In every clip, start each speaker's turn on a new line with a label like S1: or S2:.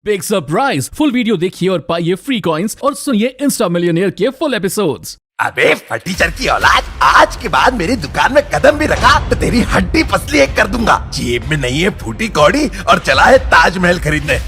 S1: Big surprise, full video देखिए और पाइए फ्री कॉइंस और सुनिए इंस्टा मिलियनेयर के फुल एपिसोड्स।
S2: अबे फटीचर की औलाद, आज के बाद मेरी दुकान में कदम भी रखा तो तेरी हड्डी पसली एक कर दूंगा। जेब में नहीं है फूटी कौड़ी और चला है ताजमहल खरीदने।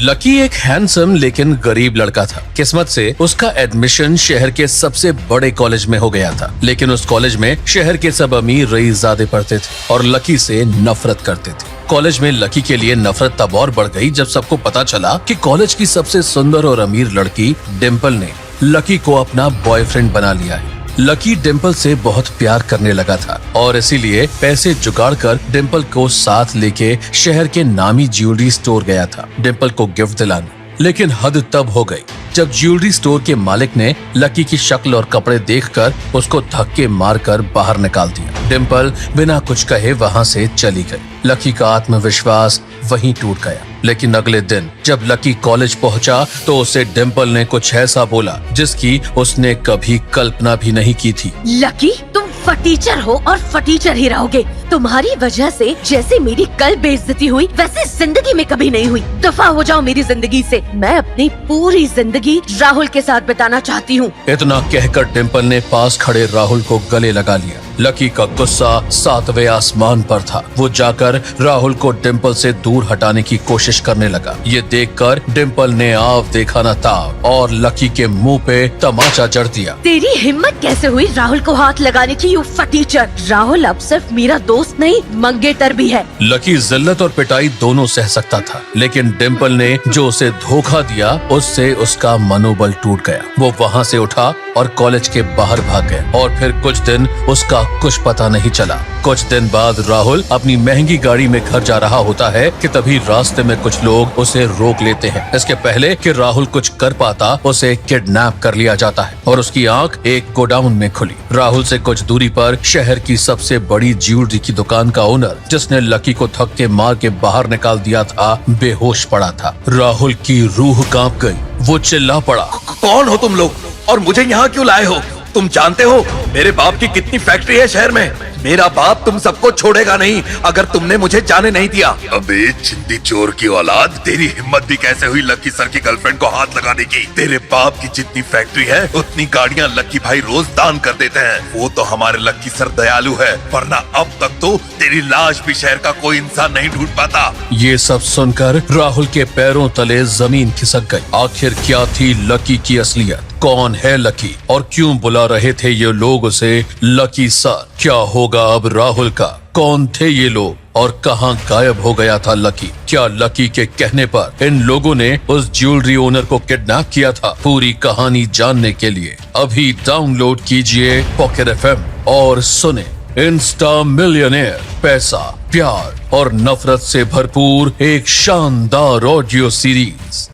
S3: लकी एक हैंडसम लेकिन गरीब लड़का था। किस्मत से उसका एडमिशन शहर के सबसे बड़े कॉलेज में हो गया था, लेकिन उस कॉलेज में शहर के सब अमीर रईसजादे पढ़ते थे और लकी से नफरत करते थे। कॉलेज में लकी के लिए नफरत तब और बढ़ गई जब सबको पता चला कि कॉलेज की सबसे सुंदर और अमीर लड़की डिम्पल ने लकी को अपना बॉयफ्रेंड बना लिया है। लकी डिम्पल से बहुत प्यार करने लगा था और इसीलिए पैसे जुगाड़ कर डिम्पल को साथ लेके शहर के नामी ज्वेलरी स्टोर गया था डिम्पल को गिफ्ट दिलाने। लेकिन हद तब हो गई जब ज्वेलरी स्टोर के मालिक ने लकी की शक्ल और कपड़े देखकर उसको धक्के मारकर बाहर निकाल दिया। डिम्पल बिना कुछ कहे वहां से चली गई। लकी का आत्मविश्वास वहीं टूट गया। लेकिन अगले दिन जब लकी कॉलेज पहुंचा तो उसे डिम्पल ने कुछ ऐसा बोला जिसकी उसने कभी कल्पना भी नहीं की थी।
S4: लकी, तुम फटीचर हो और फटीचर ही रहोगे। तुम्हारी वजह से जैसे मेरी कल बेइज्जती हुई वैसे जिंदगी में कभी नहीं हुई। दफा हो जाओ मेरी जिंदगी से। मैं अपनी पूरी जिंदगी राहुल के साथ बिताना चाहती हूँ।
S3: इतना कहकर डिम्पल ने पास खड़े राहुल को गले लगा लिया। लकी का गुस्सा 7वें आसमान पर था। वो जाकर राहुल को डिम्पल से दूर हटाने की कोशिश करने लगा। ये देखकर डिम्पल ने आव देखा न ताव और लकी के मुंह पे तमाचा जड़ दिया।
S4: तेरी हिम्मत कैसे हुई राहुल को हाथ लगाने की, यू फटीचर। राहुल अब सिर्फ मेरा दोस्त नहीं मंगेतर भी है।
S3: लकी जिल्लत और पिटाई दोनों सह सकता था, लेकिन डिम्पल ने जो उसे धोखा दिया उससे उसका मनोबल टूट गया। वो वहाँ से उठा और कॉलेज के बाहर भाग गया और फिर कुछ दिन उसका कुछ पता नहीं चला। कुछ दिन बाद राहुल अपनी महंगी गाड़ी में घर जा रहा होता है कि तभी रास्ते में कुछ लोग उसे रोक लेते हैं। इसके पहले कि राहुल कुछ कर पाता उसे किडनैप कर लिया जाता है और उसकी आंख एक गोडाउन में खुली। राहुल से कुछ दूरी पर शहर की सबसे बड़ी ज्वेलरी की दुकान का ओनर, जिसने लकी को धक्के मार के बाहर निकाल दिया था, बेहोश पड़ा था। राहुल की रूह कांप गई। वो चिल्ला पड़ा,
S2: कौन हो तुम लोग और मुझे यहाँ क्यों लाए हो? तुम जानते हो मेरे बाप की कितनी फैक्ट्री है शहर में? मेरा बाप तुम सबको छोड़ेगा नहीं अगर तुमने मुझे जाने नहीं दिया। अबे चिंदी चोर की औलाद, तेरी हिम्मत भी कैसे हुई लकी सर की गर्लफ्रेंड को हाथ लगाने की? तेरे बाप की जितनी फैक्ट्री है उतनी गाड़ियाँ लकी भाई रोज दान कर देते हैं। वो तो हमारे लकी सर दयालु है, वरना अब तक तो तेरी लाश भी शहर का कोई इंसान नहीं ढूंढ पाता।
S3: ये सब सुनकर राहुल के पैरों तले जमीन खिसक गई। आखिर क्या थी लकी की असलियत? कौन है लकी और क्यों बुला रहे थे ये लोग उसे लकी सर? क्या होगा अब राहुल का? कौन थे ये लोग और कहां गायब हो गया था लकी? क्या लकी के कहने पर इन लोगों ने उस ज्वेलरी ओनर को किडनैप किया था? पूरी कहानी जानने के लिए अभी डाउनलोड कीजिए पॉकेट FM और सुने इंस्टा मिलियनेयर। पैसा, प्यार और नफरत से भरपूर एक शानदार ऑडियो सीरीज।